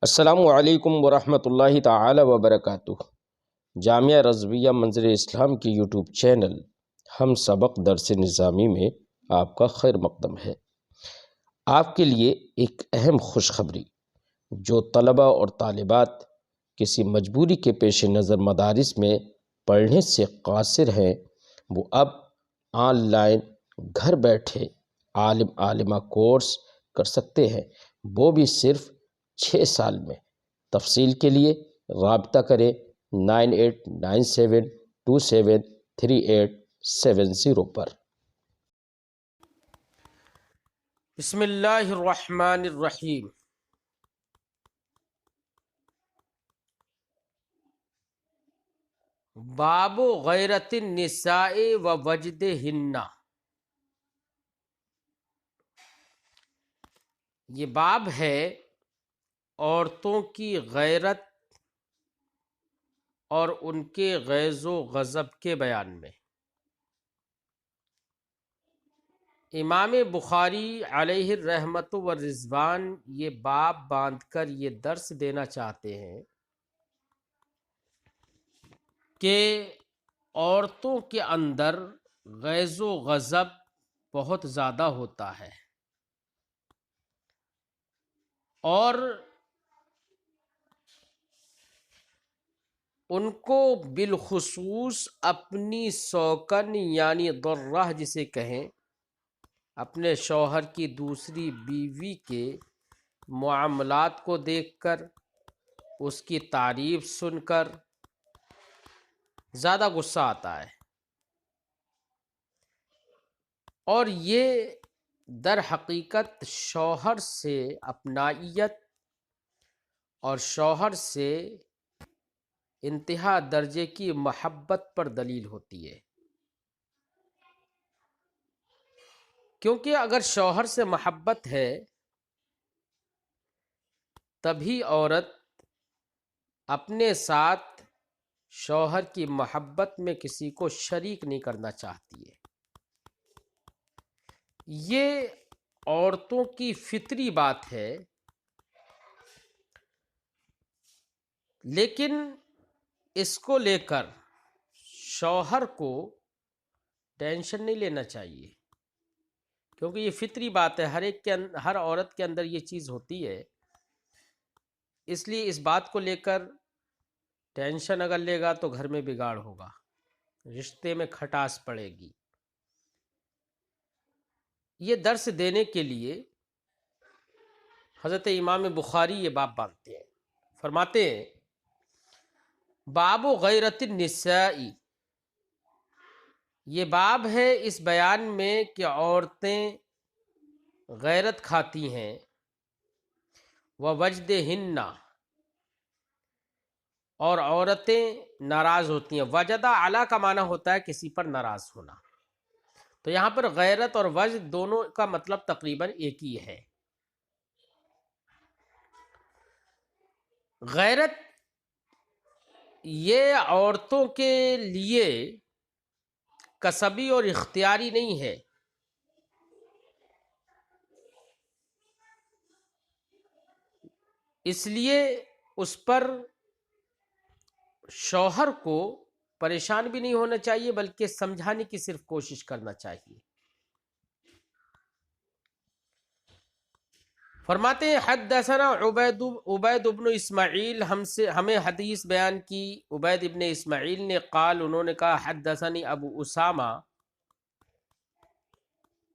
السلام علیکم ورحمۃ اللہ تعالی وبرکاتہ۔ جامعہ رضویہ منظر اسلام کی یوٹیوب چینل ہم سبق درس نظامی میں آپ کا خیر مقدم ہے۔ آپ کے لیے ایک اہم خوشخبری، جو طلبہ اور طالبات کسی مجبوری کے پیش نظر مدارس میں پڑھنے سے قاصر ہیں، وہ اب آن لائن گھر بیٹھے عالمہ کورس کر سکتے ہیں، وہ بھی صرف 6 سال میں۔ تفصیل کے لیے رابطہ کریں 9897273870 پر۔ بسم اللہ الرحمن الرحیم۔ باب غیرت النساء و وجدہن۔ یہ باب ہے عورتوں کی غیرت اور ان کے غیظ و غضب کے بیان میں۔ امام بخاری علیہ الرحمت والرضوان یہ باب باندھ کر یہ درس دینا چاہتے ہیں کہ عورتوں کے اندر غیظ و غضب بہت زیادہ ہوتا ہے، اور ان کو بالخصوص اپنی سوکن یعنی ضرہ جسے کہیں، اپنے شوہر کی دوسری بیوی کے معاملات کو دیکھ کر، اس کی تعریف سن کر زیادہ غصہ آتا ہے، اور یہ در حقیقت شوہر سے اپنائیت اور شوہر سے انتہا درجے کی محبت پر دلیل ہوتی ہے۔ کیونکہ اگر شوہر سے محبت ہے تبھی عورت اپنے ساتھ شوہر کی محبت میں کسی کو شریک نہیں کرنا چاہتی ہے۔ یہ عورتوں کی فطری بات ہے، لیکن اس کو لے کر شوہر کو ٹینشن نہیں لینا چاہیے، کیونکہ یہ فطری بات ہے، ہر عورت کے اندر یہ چیز ہوتی ہے۔ اس لیے اس بات کو لے کر ٹینشن اگر لے گا تو گھر میں بگاڑ ہوگا، رشتے میں کھٹاس پڑے گی۔ یہ درس دینے کے لیے حضرت امام بخاری یہ باب باندھتے ہیں، فرماتے ہیں باب غیرت النساء۔ یہ باب ہے اس بیان میں کہ عورتیں غیرت کھاتی ہیں، وَوَجْدِهِنَّ، اور عورتیں ناراض ہوتی ہیں۔ وجدہ اعلیٰ کا معنی ہوتا ہے کسی پر ناراض ہونا، تو یہاں پر غیرت اور وجد دونوں کا مطلب تقریباً ایک ہی ہے۔ غیرت یہ عورتوں کے لیے کسبی اور اختیاری نہیں ہے، اس لیے اس پر شوہر کو پریشان بھی نہیں ہونا چاہیے، بلکہ سمجھانے کی صرف کوشش کرنا چاہیے۔ فرماتے ہیں حدثنا عبید ابن اسماعیل، ہمیں حدیث بیان کی عبید ابن اسماعیل نے، قال، انہوں نے کہا حدثنی ابو اسامہ،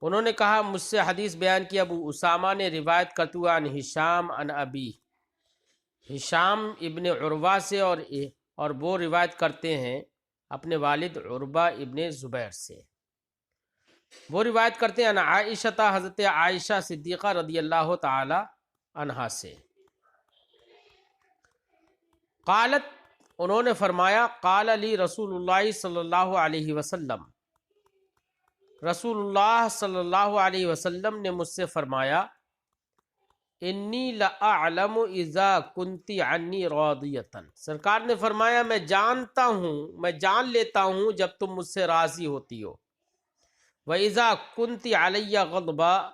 انہوں نے کہا مجھ سے حدیث بیان کی ابو اسامہ نے، روایت کرتے ہوئے عن ہشام عن ابی، ہشام ابن عروہ سے، اور وہ روایت کرتے ہیں اپنے والد عروہ ابن زبیر سے، وہ روایت کرتے ہیں عن عائشہ، حضرت عائشہ صدیقہ رضی اللہ تعالی عنہا سے، قالت، انہوں نے فرمایا، قال لی رسول اللہ صلی اللہ علیہ وسلم، رسول اللہ صلی اللہ علیہ وسلم نے مجھ سے فرمایا، انی لأعلم اذا کنت عنی راضیۃ، سرکار نے فرمایا میں جانتا ہوں، میں جان لیتا ہوں جب تم مجھ سے راضی ہوتی ہو، وَإِذَا كُنْتِ عَلَيَّ غَضْبًا،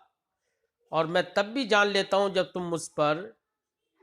اور میں تب بھی جان لیتا ہوں جب تم مجھ پر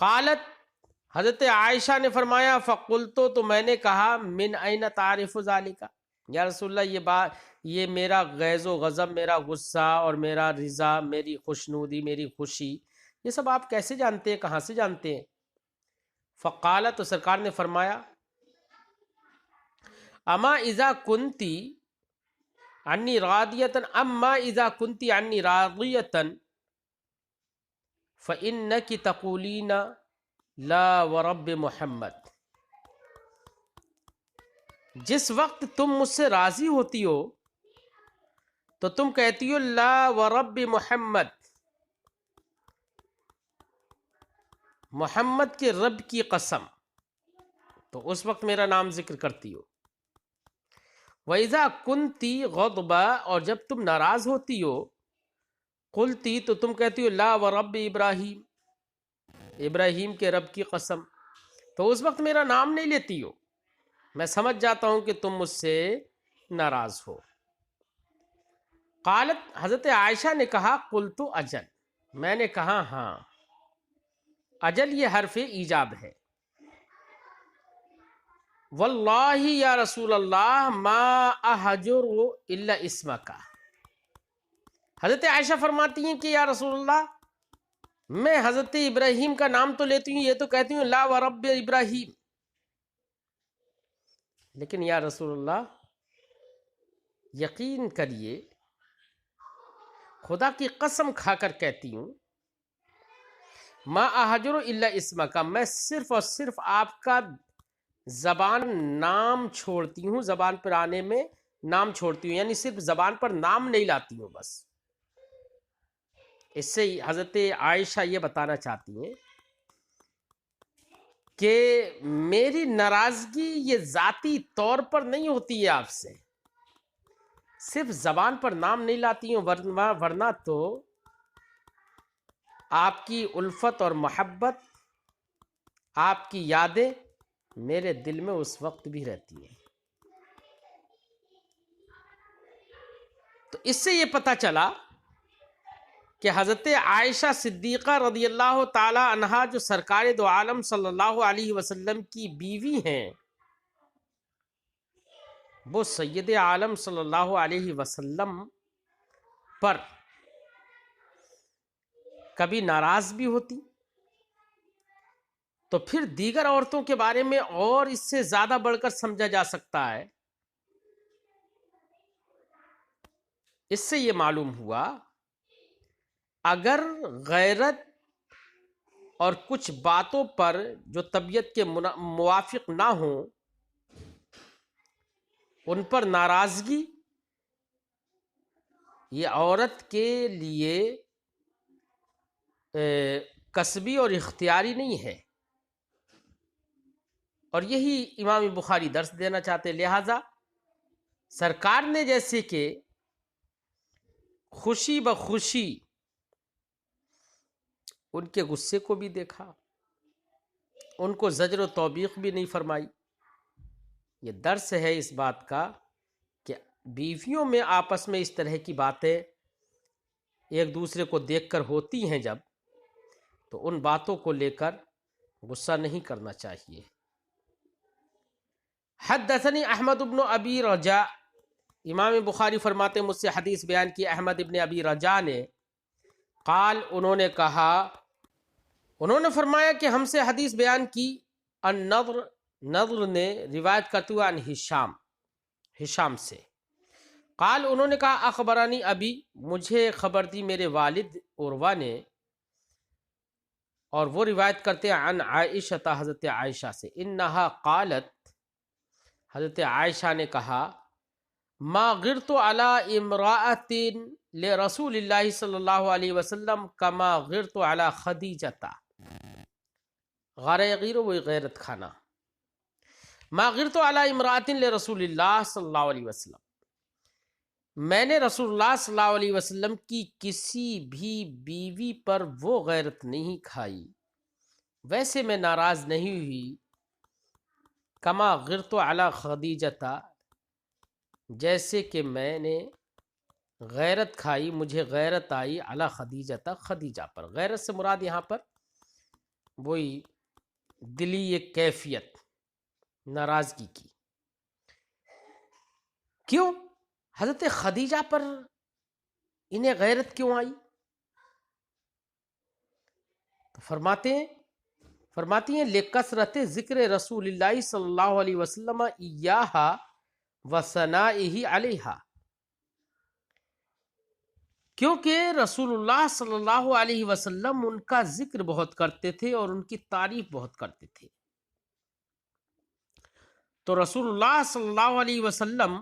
قالت حضرت عائشہ نے فرمایا فقلتو تو میں نے کہا من این تعرف ذالک، یا رسول اللہ یہ میرا غیظ و غضب، میرا غصہ اور میرا رضا، میری خوشنودی، میری خوشی، یہ سب آپ کیسے جانتے ہیں، کہاں سے جانتے ہیں؟ فقالت، تو سرکار نے فرمایا اما اذا کنتی عنی راضیتا، اما اذا کنتی عنی راضیتا فإنکی تقولین لا ورب محمد، جس وقت تم مجھ سے راضی ہوتی ہو تو تم کہتی ہو لا ورب محمد، محمد کے رب کی قسم، تو اس وقت میرا نام ذکر کرتی ہو۔ وَإِذَا كُنْتِ غَضْبًا، اور جب تم ناراض ہوتی ہو، قُلْتِ تو تم کہتی ہو لا ورب ابراہیم، ابراہیم کے رب کی قسم، تو اس وقت میرا نام نہیں لیتی ہو، میں سمجھ جاتا ہوں کہ تم مجھ سے ناراض ہو۔ قالت، حضرت عائشہ نے کہا قلت اجل، میں نے کہا ہاں، اجل یہ حرف ایجاب ہے۔ واللہ یا رسول اللہ ما احجر الا اسمک، حضرت عائشہ فرماتی ہیں کہ یا رسول اللہ میں حضرت ابراہیم کا نام تو لیتی ہوں، یہ تو کہتی ہوں لا ورب ابراہیم، لیکن یا رسول اللہ یقین کریے، خدا کی قسم کھا کر کہتی ہوں ما احجر الا اسمک، میں صرف اور صرف آپ کا زبان نام چھوڑتی ہوں، زبان پر آنے میں نام چھوڑتی ہوں، یعنی صرف زبان پر نام نہیں لاتی ہوں بس۔ اس سے حضرت عائشہ یہ بتانا چاہتی ہیں کہ میری ناراضگی یہ ذاتی طور پر نہیں ہوتی ہے آپ سے، صرف زبان پر نام نہیں لاتی ہوں، ورنہ تو آپ کی الفت اور محبت، آپ کی یادیں میرے دل میں اس وقت بھی رہتی ہیں۔ تو اس سے یہ پتہ چلا کہ حضرت عائشہ صدیقہ رضی اللہ تعالی عنہا جو سرکار دو عالم صلی اللہ علیہ وسلم کی بیوی ہیں، وہ سید عالم صلی اللہ علیہ وسلم پر کبھی ناراض بھی ہوتی، تو پھر دیگر عورتوں کے بارے میں اور اس سے زیادہ بڑھ کر سمجھا جا سکتا ہے۔ اس سے یہ معلوم ہوا اگر غیرت اور کچھ باتوں پر جو طبیعت کے موافق نہ ہوں ان پر ناراضگی یہ عورت کے لیے کسبی اور اختیاری نہیں ہے، اور یہی امام بخاری درس دینا چاہتے، لہذا سرکار نے جیسے کہ خوشی بخوشی ان کے غصے کو بھی دیکھا، ان کو زجر و توبیخ بھی نہیں فرمائی، یہ درس ہے اس بات کا کہ بیویوں میں آپس میں اس طرح کی باتیں ایک دوسرے کو دیکھ کر ہوتی ہیں جب، تو ان باتوں کو لے کر غصہ نہیں کرنا چاہیے۔ حدثنی احمد بن ابی رجاء، امام بخاری فرماتے مجھ سے حدیث بیان کی احمد ابن ابی رجاء نے، قال انہوں نے کہا، انہوں نے فرمایا کہ ہم سے حدیث بیان کی النضر، نضر نے روایت کرتے ہوئے عن ہشام سے، قال انہوں نے کہا اخبرانی ابی، مجھے خبر دی میرے والد عروہ نے، اور وہ روایت کرتے ہیں عن عائشہ، حضرت عائشہ سے، انہا قالت، حضرت عائشہ نے کہا ما غرت علی امرأۃ لرسول اللہ صلی اللہ علیہ وسلم کما غرت علی خدیجہ، غارہ غیر وہ غیرت کھانا، ما غرت علی امرأۃ لرسول اللہ صلی اللہ علیہ وسلم، میں نے رسول اللہ صلی اللہ علیہ وسلم کی کسی بھی بیوی پر وہ غیرت نہیں کھائی، ویسے میں ناراض نہیں ہوئی، کما غرت علی خدیجہ، جیسے کہ میں نے غیرت کھائی، مجھے غیرت آئی علی خدیجہ، خدیجہ پر۔ غیرت سے مراد یہاں پر وہی دلی ایک کیفیت ناراضگی کی۔ کیوں حضرت خدیجہ پر انہیں غیرت کیوں آئی؟ تو فرماتی ہیں لکثرت ذکر رسول اللہ صلی اللہ علیہ وسلم ایہا وثنائہ علیہا، کیونکہ رسول اللہ صلی اللہ علیہ وسلم ان کا ذکر بہت کرتے تھے اور ان کی تعریف بہت کرتے تھے۔ تو رسول اللہ صلی اللہ علیہ وسلم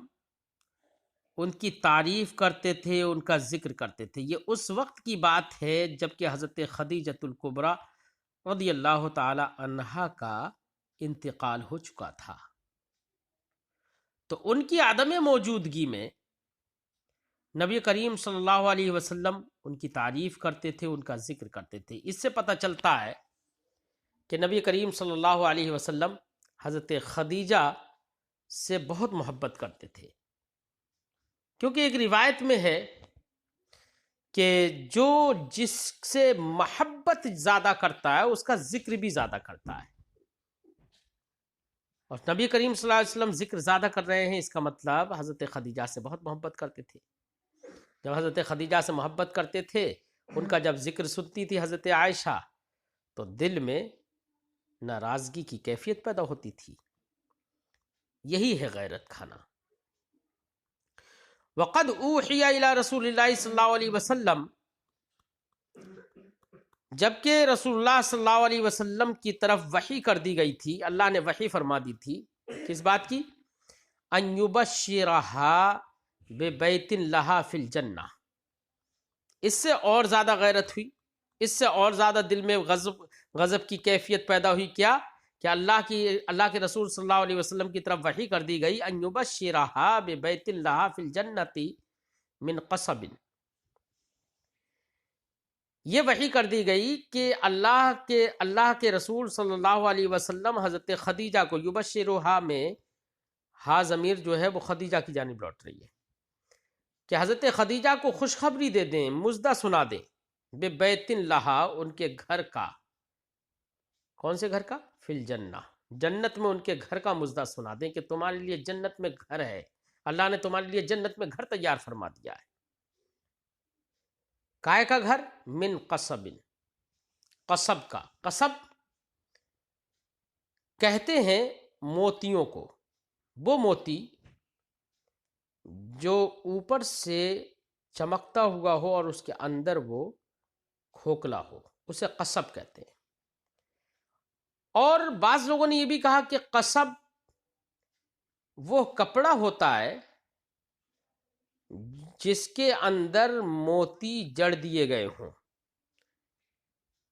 ان کی تعریف کرتے تھے، ان کا ذکر کرتے تھے۔ یہ اس وقت کی بات ہے جبکہ حضرت خدیجۃ الکبریٰ رضی اللہ تعالی عنہا کا انتقال ہو چکا تھا۔ تو ان کی عدم موجودگی میں نبی کریم صلی اللہ علیہ وسلم ان کی تعریف کرتے تھے، ان کا ذکر کرتے تھے۔ اس سے پتہ چلتا ہے کہ نبی کریم صلی اللہ علیہ وسلم حضرت خدیجہ سے بہت محبت کرتے تھے، کیونکہ ایک روایت میں ہے کہ جو جس سے محبت زیادہ کرتا ہے اس کا ذکر بھی زیادہ کرتا ہے، اور نبی کریم صلی اللہ علیہ وسلم ذکر زیادہ کر رہے ہیں، اس کا مطلب حضرت خدیجہ سے بہت محبت کرتے تھے۔ جب حضرت خدیجہ سے محبت کرتے تھے، ان کا جب ذکر سنتی تھی حضرت عائشہ تو دل میں ناراضگی کی کیفیت پیدا ہوتی تھی۔ یہی ہے غیرت کھانا۔ وقد اوحی الی رسول اللہ صلی اللہ علیہ وسلم، جبکہ رسول اللہ صلی اللہ علیہ وسلم کی طرف وحی کر دی گئی تھی، اللہ نے وحی فرما دی تھی کس بات کی؟ ان یبشرھا ببیت لھا فی الجنہ۔ اس سے اور زیادہ غیرت ہوئی، اس سے اور زیادہ دل میں غضب کی کیفیت پیدا ہوئی۔ کیا کہ اللہ کے رسول صلی اللہ علیہ وسلم کی طرف وحی کر دی گئی ان یبشرھا ببیت لھا فی الجنۃ من قصب۔ یہ وحی کر دی گئی کہ اللہ کے رسول صلی اللہ علیہ وسلم حضرت خدیجہ کو، یبشرھا میں ہا ضمیر جو ہے وہ خدیجہ کی جانب لوٹ رہی ہے، کہ حضرت خدیجہ کو خوشخبری دے دیں، مژدہ سنا دیں، ببیت لھا ان کے گھر کا۔ کون سے گھر کا؟ فی الجنہ، جنت میں ان کے گھر کا مژدہ سنا دیں کہ تمہارے لیے جنت میں گھر ہے، اللہ نے تمہارے لیے جنت میں گھر تیار فرما دیا ہے۔ کائے کا گھر؟ من قصب، قصب کا۔ قصب کہتے ہیں موتیوں کو، وہ موتی جو اوپر سے چمکتا ہوا ہو اور اس کے اندر وہ کھوکھلا ہو، اسے قصب کہتے ہیں۔ اور بعض لوگوں نے یہ بھی کہا کہ قصب وہ کپڑا ہوتا ہے جس کے اندر موتی جڑ دیے گئے ہوں،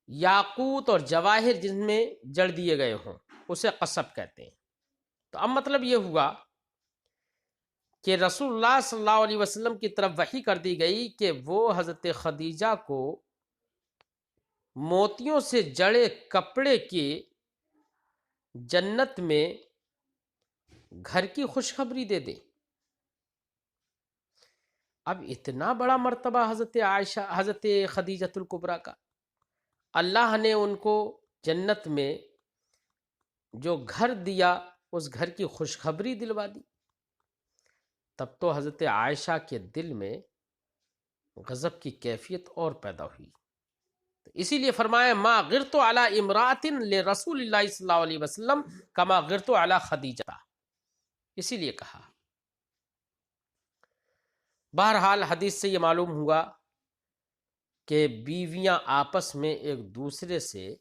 یاقوت اور جواہر جن میں جڑ دیے گئے ہوں، اسے قصب کہتے ہیں۔ تو اب مطلب یہ ہوا کہ رسول اللہ صلی اللہ علیہ وسلم کی طرف وحی کر دی گئی کہ وہ حضرت خدیجہ کو موتیوں سے جڑے کپڑے کے جنت میں گھر کی خوشخبری دے دے۔ اب اتنا بڑا مرتبہ حضرت خدیجۃ الکبریٰ کا، اللہ نے ان کو جنت میں جو گھر دیا اس گھر کی خوشخبری دلوا دی، تب تو حضرت عائشہ کے دل میں غضب کی کیفیت اور پیدا ہوئی۔ تو اسی لیے فرمایا ما غرت علی امرأۃ لرسول اللہ صلی اللہ علیہ وسلم کما غرت علی خدیجہ، اسی لیے کہا۔ بہرحال حدیث سے یہ معلوم ہوا کہ بیویاں آپس میں ایک دوسرے سے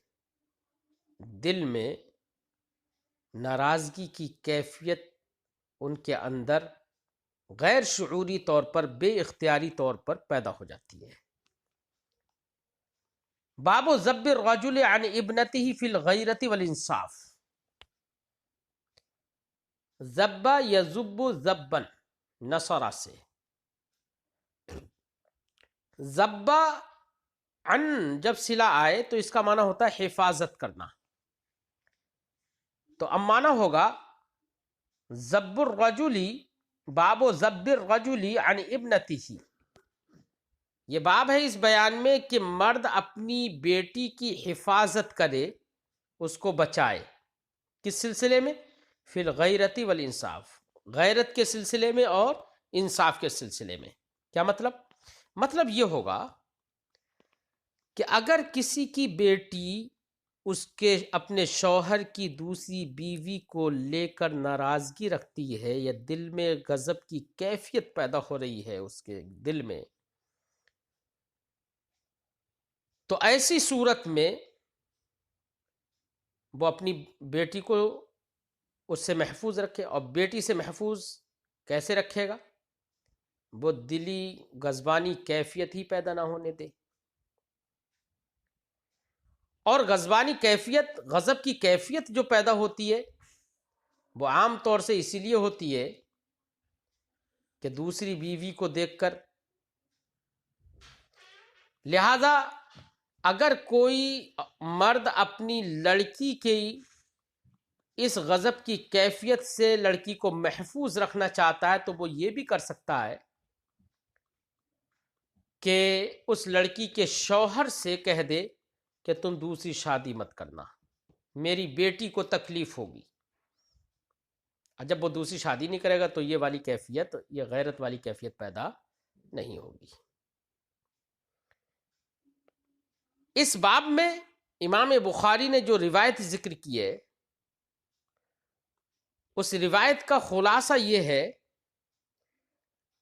دل میں ناراضگی کی کیفیت ان کے اندر غیر شعوری طور پر، بے اختیاری طور پر پیدا ہو جاتی ہے۔ باب ذب الرجل عن ابنته فی الغیرۃ والانصاف۔ ذب یذب ذبا، نصرہ سے۔ ذب عن جب صلہ آئے تو اس کا معنی ہوتا ہے حفاظت کرنا، تو اب معنی ہوگا ذب الرجل، باب ذب الرجل عن ابنته، یہ باب ہے اس بیان میں کہ مرد اپنی بیٹی کی حفاظت کرے، اس کو بچائے، کس سلسلے میں؟ فی الغیرت والانصاف، غیرت کے سلسلے میں اور انصاف کے سلسلے میں۔ کیا مطلب؟ مطلب یہ ہوگا کہ اگر کسی کی بیٹی اس کے اپنے شوہر کی دوسری بیوی کو لے کر ناراضگی رکھتی ہے یا دل میں غضب کی کیفیت پیدا ہو رہی ہے اس کے دل میں، تو ایسی صورت میں وہ اپنی بیٹی کو اس سے محفوظ رکھے۔ اور بیٹی سے محفوظ کیسے رکھے گا؟ وہ دلی غضبانی کیفیت ہی پیدا نہ ہونے دے۔ اور غضبانی کیفیت، غضب کی کیفیت جو پیدا ہوتی ہے وہ عام طور سے اسی لیے ہوتی ہے کہ دوسری بیوی کو دیکھ کر، لہذا اگر کوئی مرد اپنی لڑکی کی اس غضب کی کیفیت سے لڑکی کو محفوظ رکھنا چاہتا ہے تو وہ یہ بھی کر سکتا ہے کہ اس لڑکی کے شوہر سے کہہ دے کہ تم دوسری شادی مت کرنا، میری بیٹی کو تکلیف ہوگی۔ اور جب وہ دوسری شادی نہیں کرے گا تو یہ والی کیفیت، یہ غیرت والی کیفیت پیدا نہیں ہوگی۔ اس باب میں امام بخاری نے جو روایت ذکر کی ہے، اس روایت کا خلاصہ یہ ہے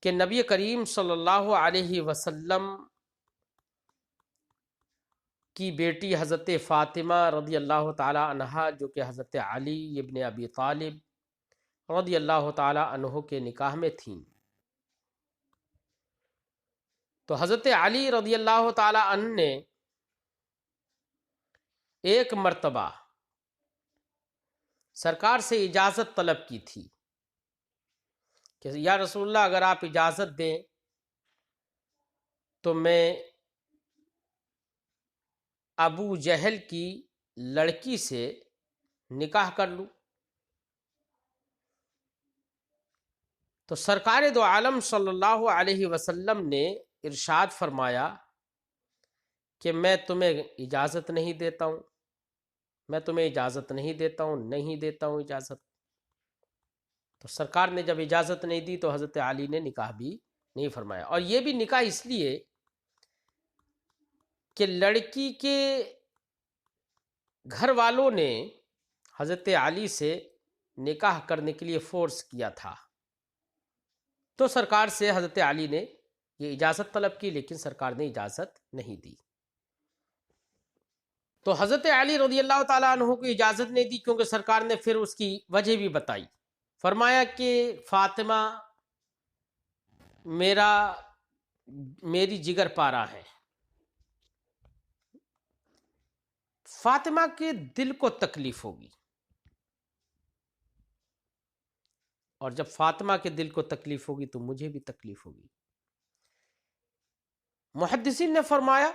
کہ نبی کریم صلی اللہ علیہ وسلم کی بیٹی حضرت فاطمہ رضی اللہ تعالی عنہا، جو کہ حضرت علی ابن ابی طالب رضی اللہ تعالی عنہ کے نکاح میں تھیں، تو حضرت علی رضی اللہ تعالی عنہ نے ایک مرتبہ سرکار سے اجازت طلب کی تھی کہ یا رسول اللہ اگر آپ اجازت دیں تو میں ابو جہل کی لڑکی سے نکاح کر لوں۔ تو سرکار دو عالم صلی اللہ علیہ وسلم نے ارشاد فرمایا کہ میں تمہیں اجازت نہیں دیتا ہوں، میں تمہیں اجازت نہیں دیتا ہوں، نہیں دیتا ہوں اجازت۔ تو سرکار نے جب اجازت نہیں دی تو حضرت علی نے نکاح بھی نہیں فرمایا۔ اور یہ بھی نکاح اس لیے کہ لڑکی کے گھر والوں نے حضرت علی سے نکاح کرنے کے لیے فورس کیا تھا، تو سرکار سے حضرت علی نے یہ اجازت طلب کی، لیکن سرکار نے اجازت نہیں دی۔ تو حضرت علی رضی اللہ تعالیٰ عنہ کو اجازت نہیں دی کیونکہ سرکار نے پھر اس کی وجہ بھی بتائی، فرمایا کہ فاطمہ میری جگر پارہ ہے، فاطمہ کے دل کو تکلیف ہوگی، اور جب فاطمہ کے دل کو تکلیف ہوگی تو مجھے بھی تکلیف ہوگی۔ محدثین نے فرمایا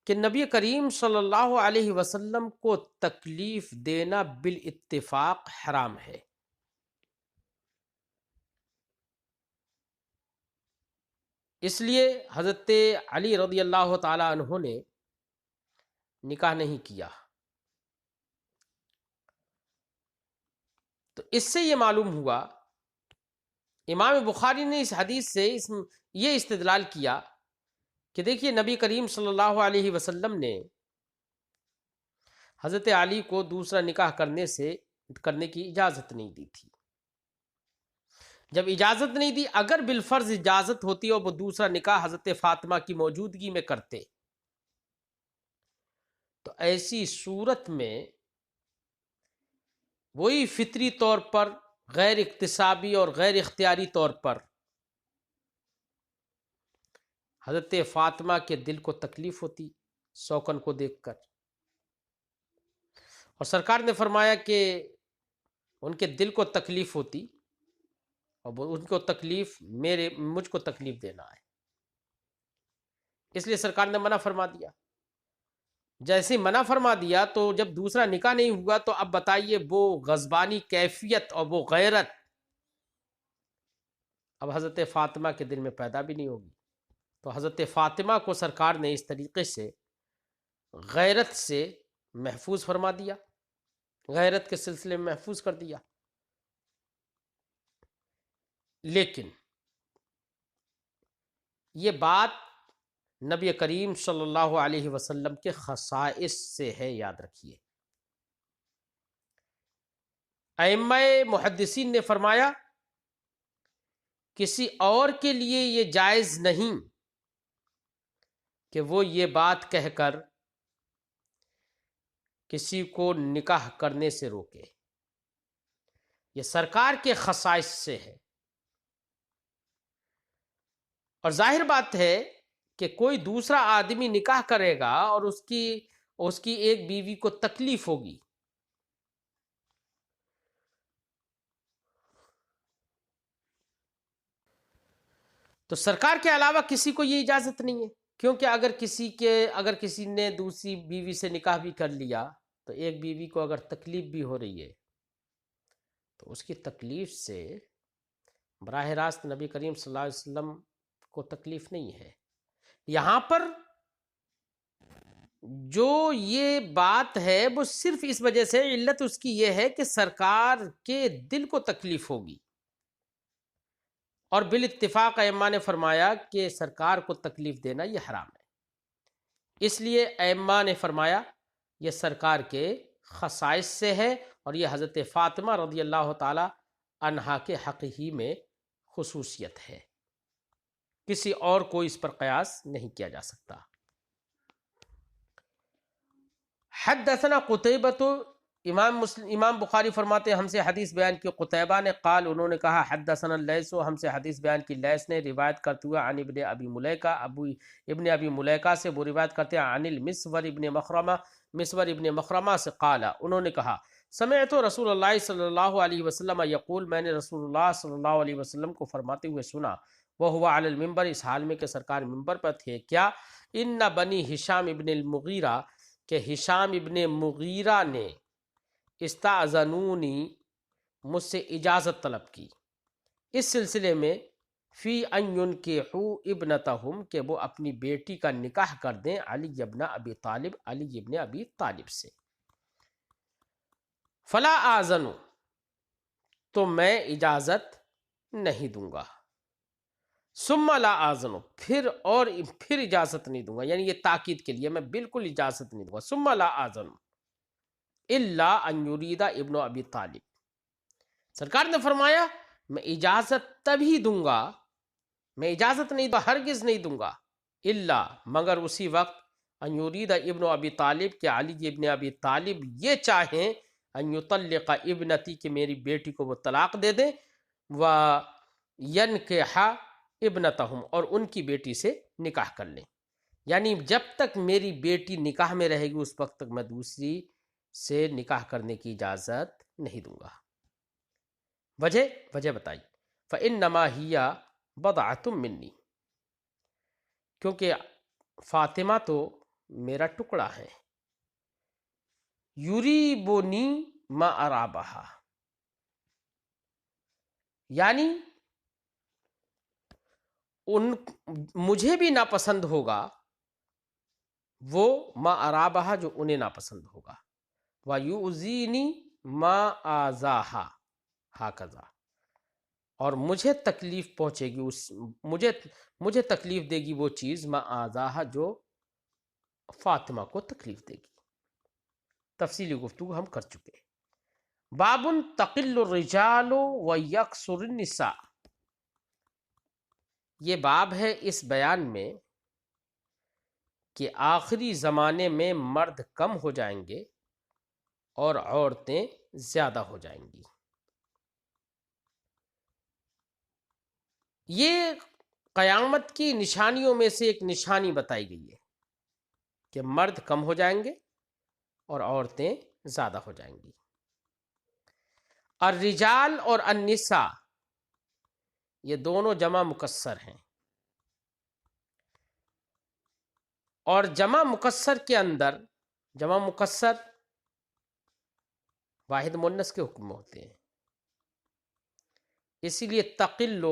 کہ نبی کریم صلی اللہ علیہ وسلم کو تکلیف دینا بالاتفاق حرام ہے۔ اس لیے حضرت علی رضی اللہ تعالی عنہ نے نکاح نہیں کیا۔ تو اس سے یہ معلوم ہوا، امام بخاری نے اس حدیث سے یہ استدلال کیا کہ دیکھیے نبی کریم صلی اللہ علیہ وسلم نے حضرت علی کو دوسرا نکاح کرنے کی اجازت نہیں دی تھی۔ جب اجازت نہیں دی، اگر بالفرض اجازت ہوتی اور وہ دوسرا نکاح حضرت فاطمہ کی موجودگی میں کرتے تو ایسی صورت میں وہی فطری طور پر، غیر اکتسابی اور غیر اختیاری طور پر حضرت فاطمہ کے دل کو تکلیف ہوتی سوکن کو دیکھ کر، اور سرکار نے فرمایا کہ ان کے دل کو تکلیف ہوتی اور ان کو تکلیف مجھ کو تکلیف دینا ہے، اس لیے سرکار نے منع فرما دیا۔ جیسے منع فرما دیا تو جب دوسرا نکاح نہیں ہوا تو اب بتائیے وہ غضبانی کیفیت اور وہ غیرت اب حضرت فاطمہ کے دل میں پیدا بھی نہیں ہوگی۔ تو حضرت فاطمہ کو سرکار نے اس طریقے سے غیرت سے محفوظ فرما دیا، غیرت کے سلسلے میں محفوظ کر دیا۔ لیکن یہ بات نبی کریم صلی اللہ علیہ وسلم کے خصائص سے ہے، یاد رکھیے۔ ائمہ محدثین نے فرمایا کسی اور کے لیے یہ جائز نہیں کہ وہ یہ بات کہہ کر کسی کو نکاح کرنے سے روکے، یہ سرکار کے خصائص سے ہے۔ اور ظاہر بات ہے کہ کوئی دوسرا آدمی نکاح کرے گا اور اس کی ایک بیوی کو تکلیف ہوگی، تو سرکار کے علاوہ کسی کو یہ اجازت نہیں ہے، کیونکہ اگر کسی نے دوسری بیوی سے نکاح بھی کر لیا تو ایک بیوی کو اگر تکلیف بھی ہو رہی ہے تو اس کی تکلیف سے براہ راست نبی کریم صلی اللہ علیہ وسلم کو تکلیف نہیں ہے۔ یہاں پر جو یہ بات ہے وہ صرف اس وجہ سے علت اس کی یہ ہے کہ سرکار کے دل کو تکلیف ہوگی، اور بالاتفاق ائمہ نے فرمایا کہ سرکار کو تکلیف دینا یہ حرام ہے۔ اس لیے ائمہ نے فرمایا یہ سرکار کے خصائص سے ہے، اور یہ حضرت فاطمہ رضی اللہ تعالی عنہا کے حق ہی میں خصوصیت ہے، کسی اور کو اس پر قیاس نہیں کیا جا سکتا۔ حدثنا قتیبۃ، امام بخاری فرماتے ہیں ہم سے حدیث بیان کی قتیبہ نے، قال انہوں نے کہا حدثنا اللیث، ہم سے حدیث بیان کی لیث نے، روایت کرتے ہوئے عن ابن ابی ملیکہ، ابن ابی ملیکہ سے وہ روایت کرتے ہیں عن المسور ابن مخرمہ، مسور ابن مخرمہ سے، قال انہوں نے کہا سمعت رسول اللہ صلی اللہ علیہ وسلم یقول، میں نے رسول اللہ صلی اللہ علیہ وسلم کو فرماتے ہوئے سنا، وہو علی المنبر، اس حال میں کہ سرکار منبر پر تھے، کیا ان بنی ہشام ابن المغیرہ، کہ ہشام ابن مغیرہ نے استاذنونی، مجھ سے اجازت طلب کی، اس سلسلے میں فی ان ینکحوا ابنتہم، کہ وہ اپنی بیٹی کا نکاح کر دیں علی ابن ابی طالب، علی ابن ابی طالب سے، فلا آذن، تو میں اجازت نہیں دوں گا، ثم لا آذن، پھر اجازت نہیں دوں گا، یعنی یہ تاکید کے لیے میں بالکل اجازت نہیں دوں گا، ثم لا آذن الا ان یرید ابن ابی طالب، سرکار نے فرمایا میں اجازت تبھی دوں گا، میں اجازت نہیں دوں، ہرگز نہیں دوں گا، الا، مگر اسی وقت، ان یرید ابن ابی طالب، کہ علی ابن ابی طالب یہ چاہیں، ان یطلق ابنتی، کہ میری بیٹی کو وہ طلاق دے دیں، و ینکح ابنتہم، اور ان کی بیٹی سے نکاح کر لیں، یعنی جب تک میری بیٹی نکاح میں رہے گی اس وقت تک میں دوسری سے نکاح کرنے کی اجازت نہیں دوں گا۔ وجہ بتائی، فإنما ہی بضعۃ منی، کیونکہ فاطمہ تو میرا ٹکڑا ہے، یریبنی ما ارابہا، یعنی مجھے بھی ناپسند ہوگا وہ ما ارابہا، جو انہیں ناپسند ہوگا، وَيُؤْذِينِي مَا آذَاهَا، ہاکذا، اور مجھے تکلیف پہنچے گی، مجھے تکلیف دے گی وہ چیز، ما آذاہا، جو فاطمہ کو تکلیف دے گی۔ تفصیلی گفتگو ہم کر چکے۔ باب تقل الرجال ویکثر النساء، یہ باب ہے اس بیان میں کہ آخری زمانے میں مرد کم ہو جائیں گے اور عورتیں زیادہ ہو جائیں گی۔ یہ قیامت کی نشانیوں میں سے ایک نشانی بتائی گئی ہے کہ مرد کم ہو جائیں گے اور عورتیں زیادہ ہو جائیں گی۔ الرجال اور النساء یہ دونوں جمع مکسر ہیں، اور جمع مکسر کے اندر، جمع مکسر واحد مؤنث کے حکم میں ہوتے ہیں، اسی لیے تقل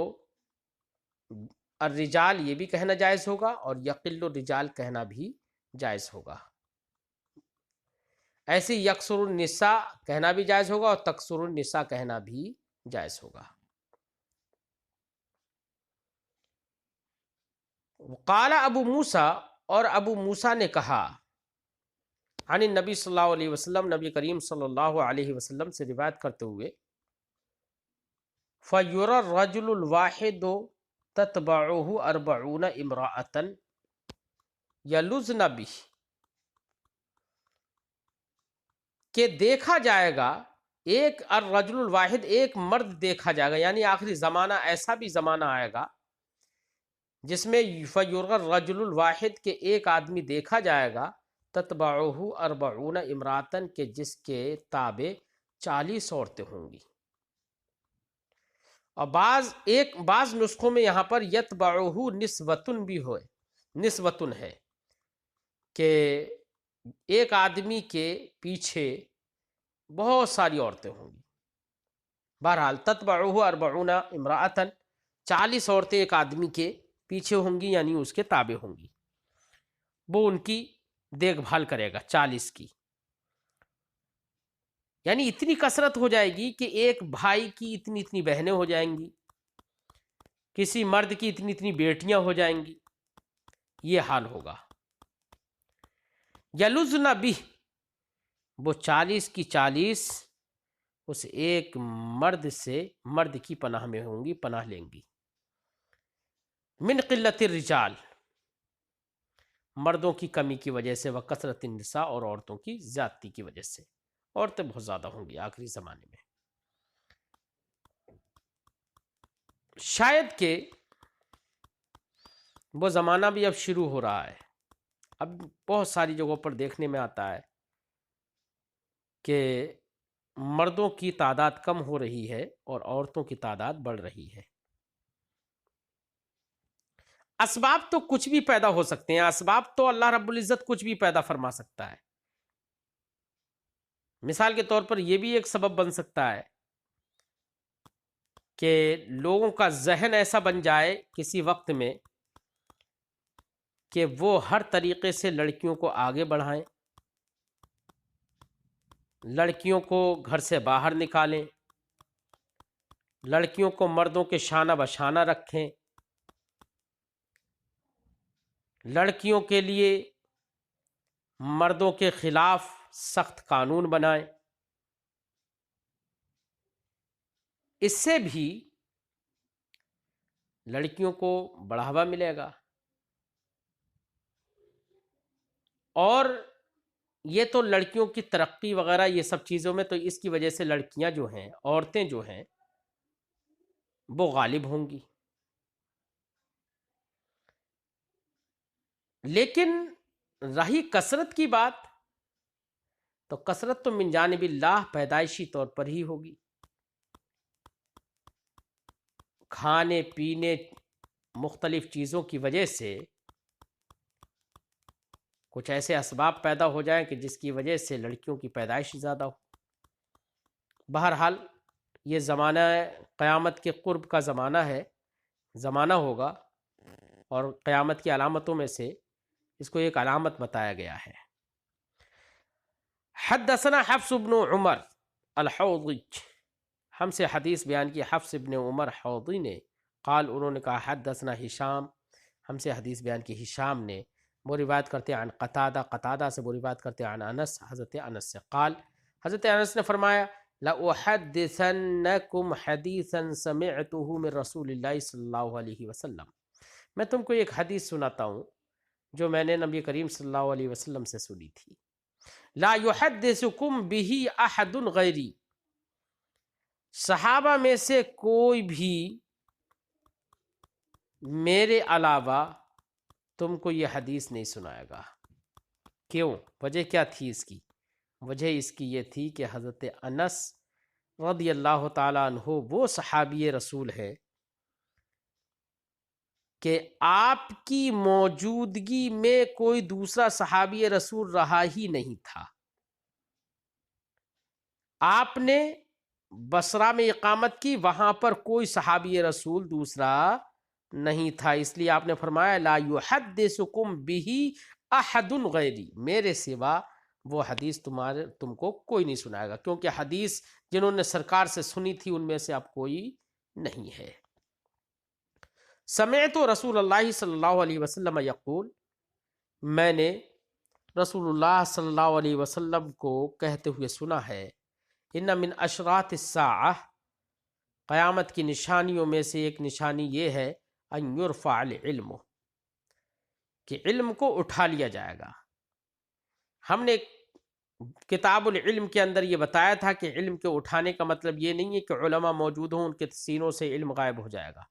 الرجال یہ بھی کہنا جائز ہوگا اور یقل الرجال کہنا بھی جائز ہوگا. ایسے یکسر النساء کہنا بھی جائز ہوگا اور تکسر النساء کہنا بھی جائز ہوگا. قال ابو موسیٰ اور ابو موسیٰ نے کہا عن النبی صلی اللہ علیہ وسلم، نبی کریم صلی اللہ علیہ وسلم سے روایت کرتے ہوئے، فَيُرَى الرَّجُلُ الْوَاحِدُ تَتْبَعُهُ 40 امْرَأَةً يَلُذْنَ بِهِ، کہ دیکھا جائے گا ایک الرجل الواحد، ایک مرد دیکھا جائے گا، یعنی آخری زمانہ ایسا بھی زمانہ آئے گا جس میں فَيُرَى الرَّجُلُ الْوَاحِد کہ ایک آدمی دیکھا جائے گا تَتْبَعُهُ 40 امْرَأَةً کہ جس کے تابع 40 عورتیں ہوں گی. اور بعض نسخوں میں یہاں پر یتبعہ نسوتن بھی ہوئے، نسوتن ہے کہ ایک آدمی کے پیچھے بہت ساری عورتیں ہوں گی. بہرحال تتبعہ 40 امرأۃ، 40 عورتیں ایک آدمی کے پیچھے ہوں گی، یعنی اس کے تابع ہوں گی، وہ ان کی دیکھ بھال کرے گا 40 کی. یعنی اتنی کثرت ہو جائے گی کہ ایک بھائی کی اتنی اتنی بہنیں ہو جائیں گی، کسی مرد کی اتنی اتنی بیٹیاں ہو جائیں گی، یہ حال ہوگا. یلذن بہ، وہ 40 کی 40 اس ایک مرد سے، مرد کی پناہ میں ہوں گی، پناہ لیں گی. من قلت الرجال، مردوں کی کمی کی وجہ سے، وکثرت النساء اور عورتوں کی زیادتی کی وجہ سے. عورتیں بہت زیادہ ہوں گی آخری زمانے میں. شاید کہ وہ زمانہ بھی اب شروع ہو رہا ہے. اب بہت ساری جگہوں پر دیکھنے میں آتا ہے کہ مردوں کی تعداد کم ہو رہی ہے اور عورتوں کی تعداد بڑھ رہی ہے. اسباب تو کچھ بھی پیدا ہو سکتے ہیں، اسباب تو اللہ رب العزت کچھ بھی پیدا فرما سکتا ہے. مثال کے طور پر یہ بھی ایک سبب بن سکتا ہے کہ لوگوں کا ذہن ایسا بن جائے کسی وقت میں کہ وہ ہر طریقے سے لڑکیوں کو آگے بڑھائیں، لڑکیوں کو گھر سے باہر نکالیں، لڑکیوں کو مردوں کے شانہ بشانہ رکھیں، لڑکیوں کے لیے مردوں کے خلاف سخت قانون بنائیں. اس سے بھی لڑکیوں کو بڑھاوا ملے گا. اور یہ تو لڑکیوں کی ترقی وغیرہ یہ سب چیزوں میں تو اس کی وجہ سے لڑکیاں جو ہیں، عورتیں جو ہیں، وہ غالب ہوں گی. لیکن رہی کثرت کی بات، تو کثرت تو من جانب اللہ پیدائشی طور پر ہی ہوگی. کھانے پینے مختلف چیزوں کی وجہ سے کچھ ایسے اسباب پیدا ہو جائیں کہ جس کی وجہ سے لڑکیوں کی پیدائش زیادہ ہو. بہرحال یہ زمانہ قیامت کے قرب کا زمانہ ہے، زمانہ ہوگا، اور قیامت کی علامتوں میں سے اس کو ایک علامت بتایا گیا ہے. حدثنا حفص بن عمر الحوضی، ہم سے حدیث بیان کی حفص بن عمر حوضی نے، قال انہوں نے کہا حدثنا ہشام، ہم سے حدیث بیان کی ہشام نے، وہ روایت کرتے ہیں عن قتادہ، قتادہ سے وہ روایت کرتے ہیں عن انس، حضرت انس سے، قال حضرت انس نے فرمایا لأحدثنکم حدیثا سمعته من رسول اللہ صلی اللہ علیہ وسلم، میں تم کو ایک حدیث سناتا ہوں جو میں نے نبی کریم صلی اللہ علیہ وسلم سے سنی تھی. لا یحدثکم به احد غیری، صحابہ میں سے کوئی بھی میرے علاوہ تم کو یہ حدیث نہیں سنائے گا. کیوں؟ وجہ کیا تھی اس کی؟ وجہ اس کی یہ تھی کہ حضرت انس رضی اللہ تعالیٰ عنہ وہ صحابی رسول ہے کہ آپ کی موجودگی میں کوئی دوسرا صحابی رسول رہا ہی نہیں تھا. آپ نے بصرہ میں اقامت کی، وہاں پر کوئی صحابی رسول دوسرا نہیں تھا، اس لیے آپ نے فرمایا لا یحدثکم بہ احد غیری، میرے سوا وہ حدیث تم کو کوئی نہیں سنائے گا، کیونکہ حدیث جنہوں نے سرکار سے سنی تھی ان میں سے اب کوئی نہیں ہے۔ سمعت رسول اللہ صلی اللہ علیہ وسلم یقول، میں نے رسول اللہ صلی اللہ علیہ وسلم کو کہتے ہوئے سنا ہے، ان من اشراط الساعہ، قیامت کی نشانیوں میں سے ایک نشانی یہ ہے ان یرفع العلم، کہ علم کو اٹھا لیا جائے گا۔ ہم نے کتاب العلم کے اندر یہ بتایا تھا کہ علم کے اٹھانے کا مطلب یہ نہیں ہے کہ علماء موجود ہوں ان کے سینوں سے علم غائب ہو جائے گا،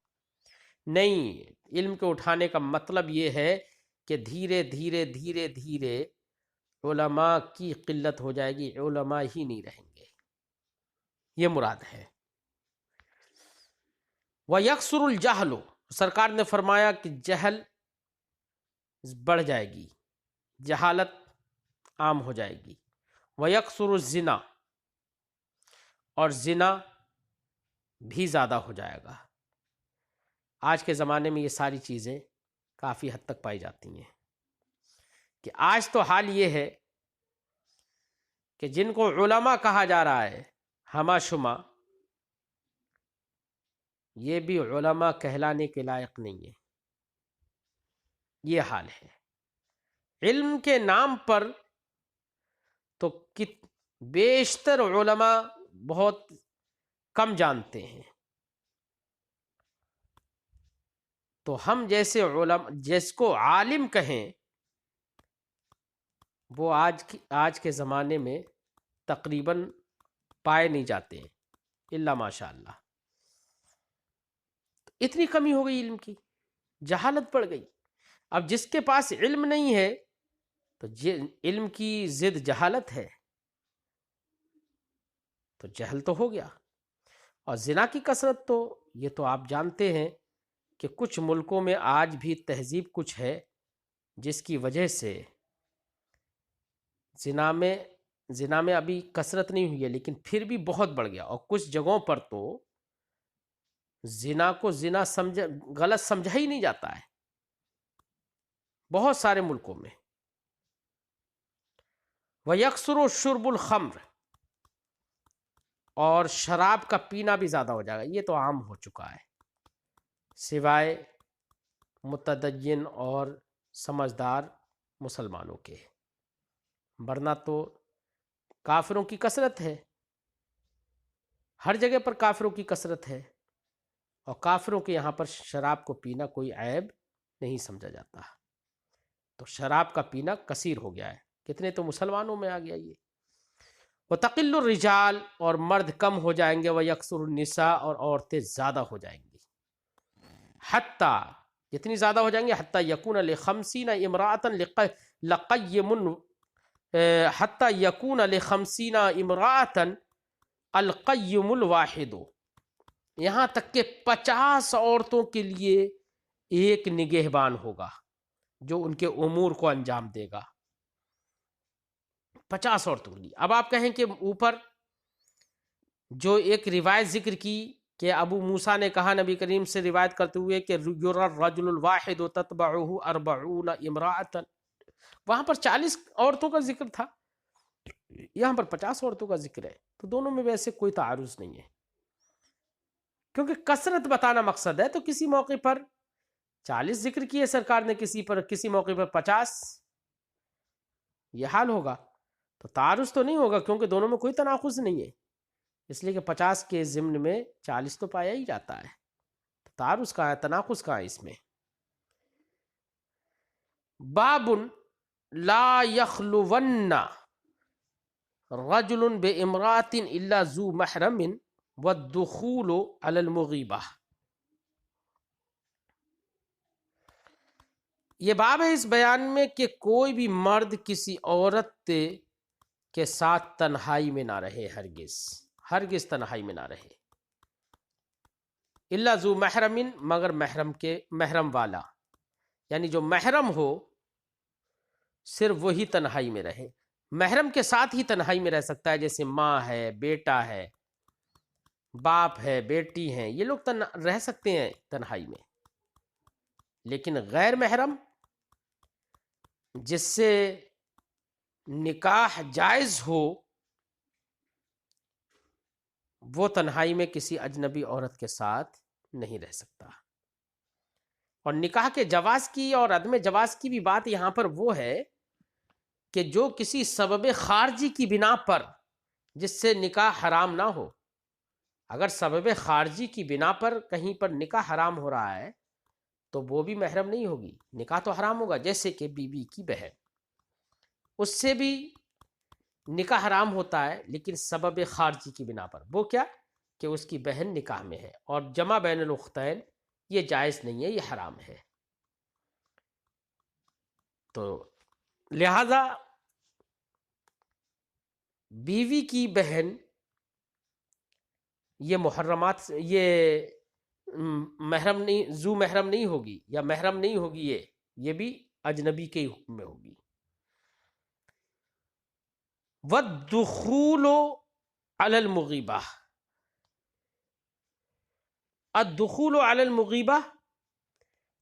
نہیں، علم کے اٹھانے کا مطلب یہ ہے کہ دھیرے دھیرے دھیرے دھیرے علماء کی قلت ہو جائے گی، علماء ہی نہیں رہیں گے، یہ مراد ہے۔ وَيَكْثُرُ الْجَهْلُ، سرکار نے فرمایا کہ جہل بڑھ جائے گی، جہالت عام ہو جائے گی۔ وَيَكْثُرُ الزِّنَا، اور زنا بھی زیادہ ہو جائے گا۔ آج کے زمانے میں یہ ساری چیزیں کافی حد تک پائی جاتی ہیں، کہ آج تو حال یہ ہے کہ جن کو علماء کہا جا رہا ہے ہمہ شمہ، یہ بھی علماء کہلانے کے لائق نہیں ہے، یہ حال ہے۔ علم کے نام پر تو بیشتر علماء بہت کم جانتے ہیں، تو ہم جیسے علماء جس کو عالم کہیں وہ آج کے زمانے میں تقریباً پائے نہیں جاتے ہیں، الا ماشاء اللہ۔ اتنی کمی ہو گئی علم کی، جہالت بڑھ گئی۔ اب جس کے پاس علم نہیں ہے تو علم کی ضد جہالت ہے، تو جہل تو ہو گیا۔ اور زنا کی کثرت تو یہ تو آپ جانتے ہیں کہ کچھ ملکوں میں آج بھی تہذیب کچھ ہے جس کی وجہ سے زنا میں ابھی کثرت نہیں ہوئی ہے، لیکن پھر بھی بہت بڑھ گیا، اور کچھ جگہوں پر تو زنا کو زنا غلط سمجھا ہی نہیں جاتا ہے، بہت سارے ملکوں میں۔ وَيَكْثُرُ شُرْبُ الْخَمْرِ، اور شراب کا پینا بھی زیادہ ہو جائے گا، یہ تو عام ہو چکا ہے، سوائے متدین اور سمجھدار مسلمانوں کے، ورنہ تو کافروں کی کثرت ہے، ہر جگہ پر کافروں کی کثرت ہے، اور کافروں کے یہاں پر شراب کو پینا کوئی عیب نہیں سمجھا جاتا، تو شراب کا پینا کثیر ہو گیا ہے، کتنے تو مسلمانوں میں آ گیا یہ۔ وَتَقِلُّ الرِّجَالِ، اور مرد کم ہو جائیں گے، وَيَكْثُرُ النِّسَاء، اور عورتیں زیادہ ہو جائیں گی، حتیٰ جتنی زیادہ ہو جائیں گے، حتیٰ یکون لخمسین امرأۃ لقیم، حتیٰ یکون لخمسین امرأۃ القیم الواحد، یہاں تک کہ 50 عورتوں کے لیے ایک نگہبان ہوگا جو ان کے امور کو انجام دے گا، 50 عورتوں کے لیے۔ اب آپ کہیں کہ اوپر جو ایک روایت ذکر کی کہ ابو موسیٰ نے کہا نبی کریم سے روایت کرتے ہوئے کہ یری الرجل الواحد تتبعہ 40 امرأۃ، وہاں پر 40 عورتوں کا ذکر تھا، یہاں پر 50 عورتوں کا ذکر ہے، تو دونوں میں ویسے کوئی تعارض نہیں ہے، کیونکہ کثرت بتانا مقصد ہے، تو کسی موقع پر 40 ذکر کیے سرکار نے، کسی موقع پر 50، یہ حال ہوگا، تو تعارض تو نہیں ہوگا، کیونکہ دونوں میں کوئی تناقض نہیں ہے، اس لیے کہ 50 کے ضمن میں 40 تو پایا ہی جاتا ہے، تعارض کہاں ہے، تناقض کہاں ہے اس میں۔ باب لا یخلون رجل بامرأۃ الا ذو محرم والدخول علی المغیبہ، یہ باب ہے اس بیان میں کہ کوئی بھی مرد کسی عورت کے ساتھ تنہائی میں نہ رہے، ہرگز تنہائی میں نہ رہے، الا ذو محرم، مگر محرم والا، یعنی جو محرم ہو صرف وہی تنہائی میں رہے، محرم کے ساتھ ہی تنہائی میں رہ سکتا ہے، جیسے ماں ہے، بیٹا ہے، باپ ہے، بیٹی ہیں، یہ لوگ رہ سکتے ہیں تنہائی میں، لیکن غیر محرم جس سے نکاح جائز ہو وہ تنہائی میں کسی اجنبی عورت کے ساتھ نہیں رہ سکتا. اور نکاح کے جواز کی اور عدم جواز کی بھی بات یہاں پر وہ ہے کہ جو کسی سبب خارجی کی بنا پر جس سے نکاح حرام نہ ہو. اگر سبب خارجی کی بنا پر کہیں پر نکاح حرام ہو رہا ہے تو وہ بھی محرم نہیں ہوگی, نکاح تو حرام ہوگا. جیسے کہ بیوی کی بہن, اس سے بھی نکاح حرام ہوتا ہے لیکن سبب خارجی کی بنا پر. وہ کیا کہ اس کی بہن نکاح میں ہے, اور جمع بین الاختین یہ جائز نہیں ہے, یہ حرام ہے. تو لہذا بیوی کی بہن یہ محرمات, یہ محرم نہیں, ذو محرم نہیں ہوگی یا محرم نہیں ہوگی, یہ بھی اجنبی کے حکم میں ہوگی. والدخول علی المغیبہ, الدخول علی المغیبہ,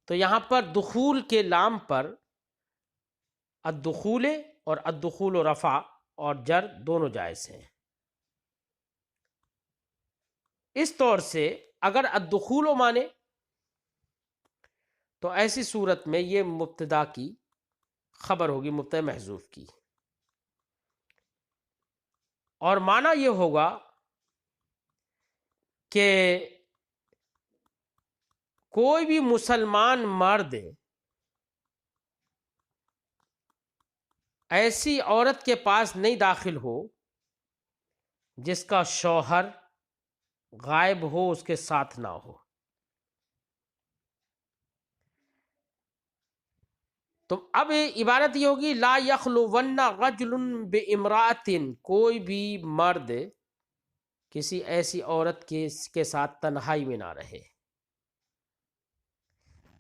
تو یہاں پر دخول کے لام پر الدخول اور الدخول رفع اور جر دونوں جائز ہیں. اس طور سے اگر الدخول مانے تو ایسی صورت میں یہ مبتدا کی خبر ہوگی, مبتدا محذوف کی, اور معنی یہ ہوگا کہ کوئی بھی مسلمان مرد ایسی عورت کے پاس نہیں داخل ہو جس کا شوہر غائب ہو, اس کے ساتھ نہ ہو. تو اب عبارت یہ ہوگی لا یخلون رجل بامرأۃ, کوئی بھی مرد کسی ایسی عورت کے ساتھ تنہائی میں نہ رہے.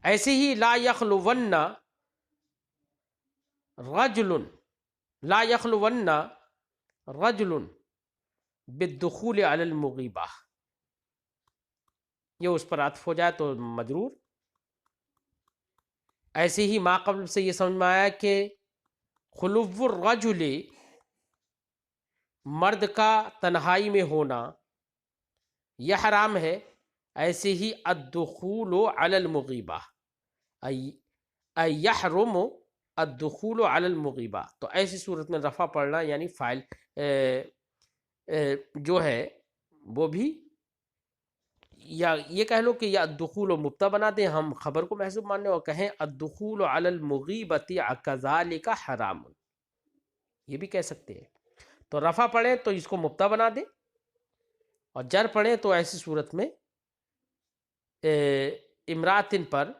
ایسے ہی لا یخلون رجل, لا یخلون رجل بالدخول علی المغیبہ, یہ اس پر عطف ہو جائے تو مجرور. ایسے ہی ما قبل سے یہ سمجھ میں آیا کہ خلو الرجل, مرد کا تنہائی میں ہونا یہ حرام ہے. ایسے ہی الدخول علی المغیبہ, ای یحرم الدخول علی المغیبہ, تو ایسی صورت میں رفع پڑھنا یعنی فاعل جو ہے وہ بھی, یا یہ کہہ لو کہ یا الدخول مبتدا بنا دیں ہم خبر کو محذوف ماننے, اور کہیں الدخول علی المغیبۃ کذالک حرام, یہ بھی کہہ سکتے ہیں. تو رفع پڑھیں تو اس کو مبتدا بنا دیں, اور جر پڑھیں تو ایسی صورت میں امراتن پر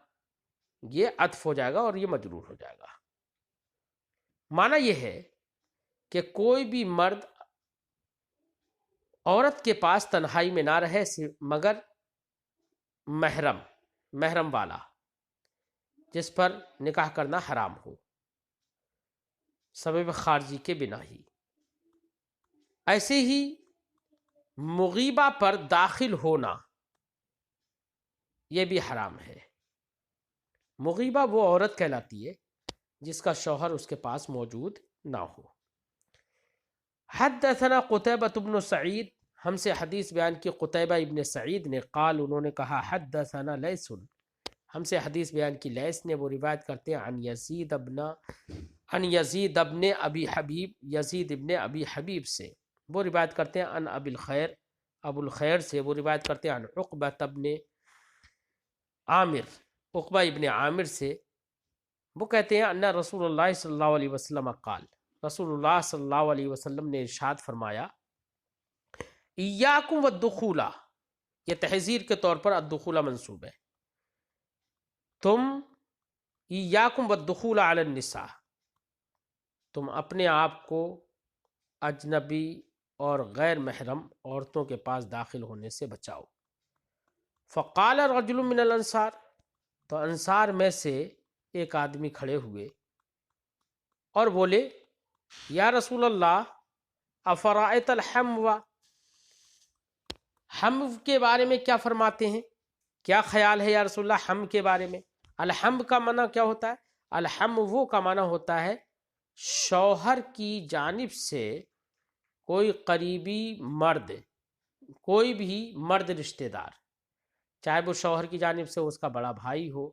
یہ عطف ہو جائے گا اور یہ مجرور ہو جائے گا. معنی یہ ہے کہ کوئی بھی مرد عورت کے پاس تنہائی میں نہ رہے مگر محرم والا جس پر نکاح کرنا حرام ہو سبب خارجی کے بنا ہی. ایسے ہی مغیبہ پر داخل ہونا یہ بھی حرام ہے. مغیبہ وہ عورت کہلاتی ہے جس کا شوہر اس کے پاس موجود نہ ہو. حدثنا قتیبہ بن سعید, ہم سے حدیث بیان کی قتیبہ ابن سعید نے, قال انہوں نے کہا حدثنا لیث, ہم سے حدیث بیان کی لیث نے, وہ روایت کرتے ہیں عن یزید ابن ابی حبیب, یزید ابن ابی حبیب سے, وہ روایت کرتے ہیں عن ابو الخیر سے, وہ روایت کرتے ہیں عن عقبہ ابن عامر, عقبہ ابن عامر سے, وہ کہتے ہیں ان رسول اللہ صلی اللہ علیہ وسلم قال, رسول اللہ صلی اللہ علیہ وسلم نے ارشاد فرمایا ایاکم والدخول, یہ تحذیر کے طور پر الدخول منصوب ہے, تم ایاکم والدخول علی النساء, تم اپنے آپ کو اجنبی اور غیر محرم عورتوں کے پاس داخل ہونے سے بچاؤ. فقال رجل من الانصار, تو انصار میں سے ایک آدمی کھڑے ہوئے اور بولے یا رسول اللہ افرائیت الحمو, ہم کے بارے میں کیا فرماتے ہیں, کیا خیال ہے یا رسول اللہ ہم کے بارے میں. الحم کا معنی کیا ہوتا ہے؟ الحم وہ کا معنی ہوتا ہے شوہر کی جانب سے کوئی قریبی مرد، کوئی بھی مرد رشتہ دار، چاہے وہ شوہر کی جانب سے اس کا بڑا بھائی ہو،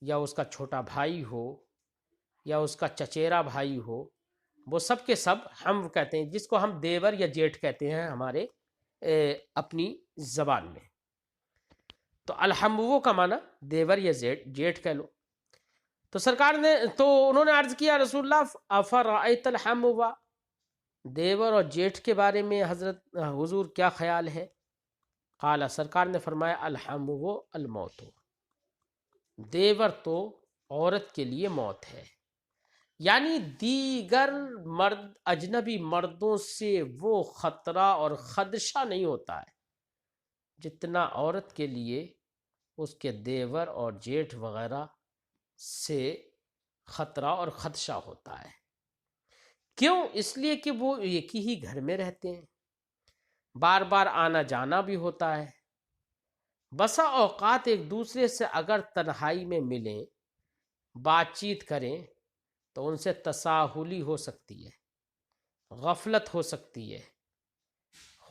یا اس کا چھوٹا بھائی ہو، یا اس کا چچیرا بھائی ہو، وہ سب کے سب ہم کہتے ہیں، جس کو ہم دیور یا جیٹھ کہتے ہیں ہمارے اپنی زبان میں۔ تو الحمو کا معنی دیور یا جیٹھ کہہ لو۔ تو سرکار نے، تو انہوں نے عرض کیا رسول اللہ افرأیت الحمو، دیور اور جیٹھ کے بارے میں حضرت حضور کیا خیال ہے؟ قال، سرکار نے فرمایا الحمو الموت، دیور تو عورت کے لیے موت ہے، یعنی دیگر مرد، اجنبی مردوں سے وہ خطرہ اور خدشہ نہیں ہوتا ہے جتنا عورت کے لیے اس کے دیور اور جیٹھ وغیرہ سے خطرہ اور خدشہ ہوتا ہے۔ کیوں؟ اس لیے کہ وہ ایک ہی گھر میں رہتے ہیں، بار بار آنا جانا بھی ہوتا ہے، بسا اوقات ایک دوسرے سے اگر تنہائی میں ملیں، بات چیت کریں، تو ان سے تساہلی ہو سکتی ہے، غفلت ہو سکتی ہے۔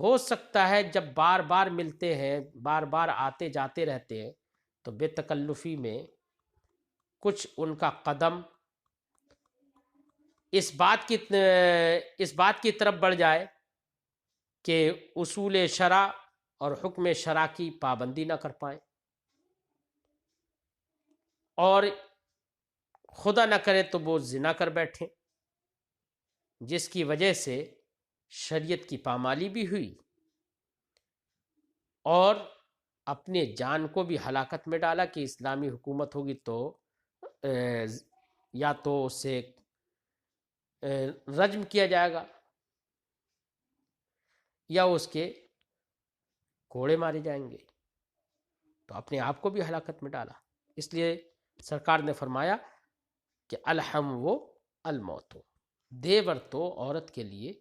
ہو سکتا ہے جب بار بار ملتے ہیں، بار بار آتے جاتے رہتے ہیں، تو بے تکلفی میں کچھ ان کا قدم اس بات کی طرف بڑھ جائے کہ اصول شرع اور حکم شرع کی پابندی نہ کر پائیں، اور خدا نہ کرے تو وہ زنا کر بیٹھیں، جس کی وجہ سے شریعت کی پامالی بھی ہوئی اور اپنے جان کو بھی ہلاکت میں ڈالا کہ اسلامی حکومت ہوگی تو یا تو اسے رجم کیا جائے گا یا اس کے کوڑے مارے جائیں گے، تو اپنے آپ کو بھی ہلاکت میں ڈالا۔ اس لیے سرکار نے فرمایا کہ الحم و الموت، دیور تو عورت کے لیے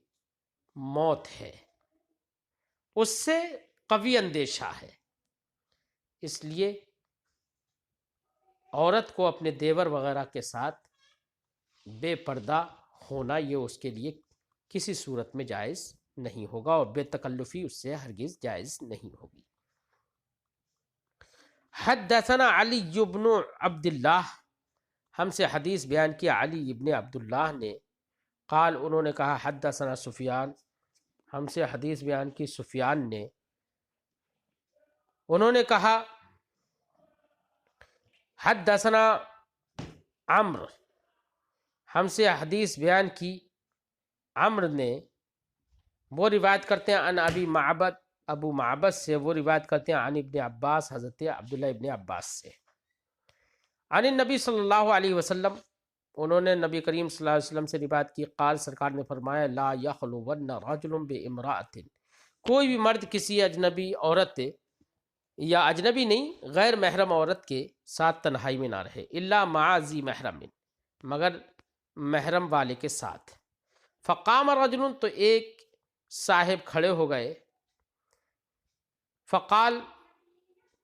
موت ہے، اس سے قوی اندیشہ ہے۔ اس لیے عورت کو اپنے دیور وغیرہ کے ساتھ بے پردہ ہونا یہ اس کے لیے کسی صورت میں جائز نہیں ہوگا، اور بے تکلفی اس سے ہرگز جائز نہیں ہوگی۔ حدثنا علی بن عبداللہ، ہم سے حدیث بیان کیا علی ابن عبداللہ نے، قال، انہوں نے کہا حدثنا سفیان، ہم سے حدیث بیان کی سفیان نے، انہوں نے کہا حدثنا عمرو، ہم سے حدیث بیان کی عمرو نے، وہ روایت کرتے ہیں عن ابی معبد، ابو معبد سے وہ روایت کرتے ہیں عن ابن عباس، حضرت عبداللہ ابن عباس سے، عن النبی صلی اللہ علیہ وسلم، انہوں نے نبی کریم صلی اللہ علیہ وسلم سے روایت کی، قال، سرکار نے فرمایا لا یخلون رجل بامرأۃ، کوئی بھی مرد کسی اجنبی عورت یا اجنبی نہیں غیر محرم عورت کے ساتھ تنہائی میں نہ رہے، الا مع ذی محرم، مگر محرم والے کے ساتھ۔ فقام رجل، تو ایک صاحب کھڑے ہو گئے، فقال،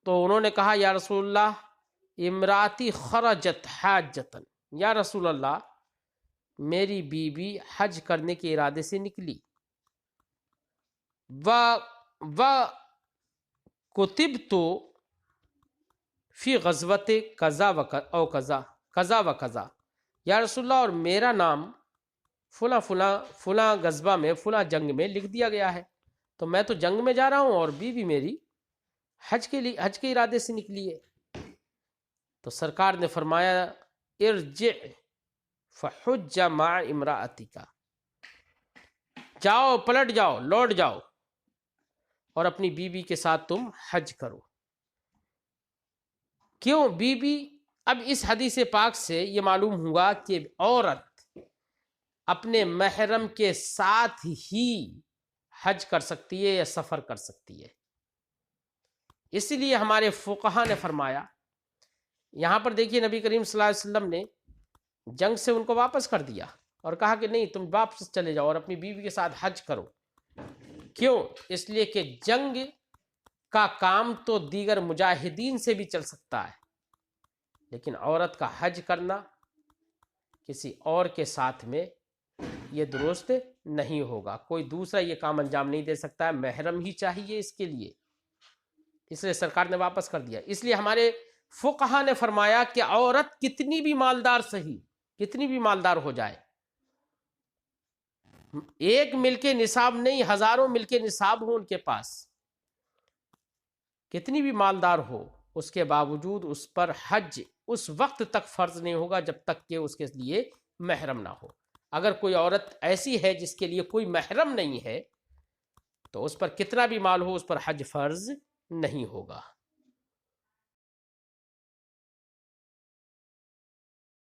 تو انہوں نے کہا یا رسول اللہ امراتی خرجت حاجتن، یا رسول اللہ میری بیوی حج کرنے کے ارادے سے نکلی، و کتبت فی غزوت کذا و او کذا کذا و کذا، یا رسول اللہ اور میرا نام فلاں فلاں فلاں غزوہ میں فلاں جنگ میں لکھ دیا گیا ہے، تو میں تو جنگ میں جا رہا ہوں اور بیوی میری حج کے ارادے سے نکلی ہے۔ تو سرکار نے فرمایا ارجع فحج مع امرأتک، جاؤ، پلٹ جاؤ، لوٹ جاؤ اور اپنی بیوی کے ساتھ تم حج کرو۔ کیوں بیوی؟ اب اس حدیث پاک سے یہ معلوم ہوا کہ عورت اپنے محرم کے ساتھ ہی حج کر سکتی ہے یا سفر کر سکتی ہے۔ اس لیے ہمارے فقہا نے فرمایا، یہاں پر دیکھیے نبی کریم صلی اللہ علیہ وسلم نے جنگ سے ان کو واپس کر دیا اور کہا کہ نہیں، تم واپس چلے جاؤ اور اپنی بیوی کے ساتھ حج کرو۔ کیوں؟ اس لیے کہ جنگ کا کام تو دیگر مجاہدین سے بھی چل سکتا ہے، لیکن عورت کا حج کرنا کسی اور کے ساتھ میں یہ درست نہیں ہوگا، کوئی دوسرا یہ کام انجام نہیں دے سکتا ہے، محرم ہی چاہیے اس کے لیے، اس لیے سرکار نے واپس کر دیا۔ اس لیے ہمارے فقہا نے فرمایا کہ عورت کتنی بھی مالدار صحیح، کتنی بھی مالدار ہو جائے، ایک مل کے نصاب نہیں، ہزاروں مل کے نصاب ہوں ان کے پاس، کتنی بھی مالدار ہو، اس کے باوجود اس پر حج اس وقت تک فرض نہیں ہوگا جب تک کہ اس کے لیے محرم نہ ہو۔ اگر کوئی عورت ایسی ہے جس کے لیے کوئی محرم نہیں ہے تو اس پر کتنا بھی مال ہو، اس پر حج فرض نہیں ہوگا۔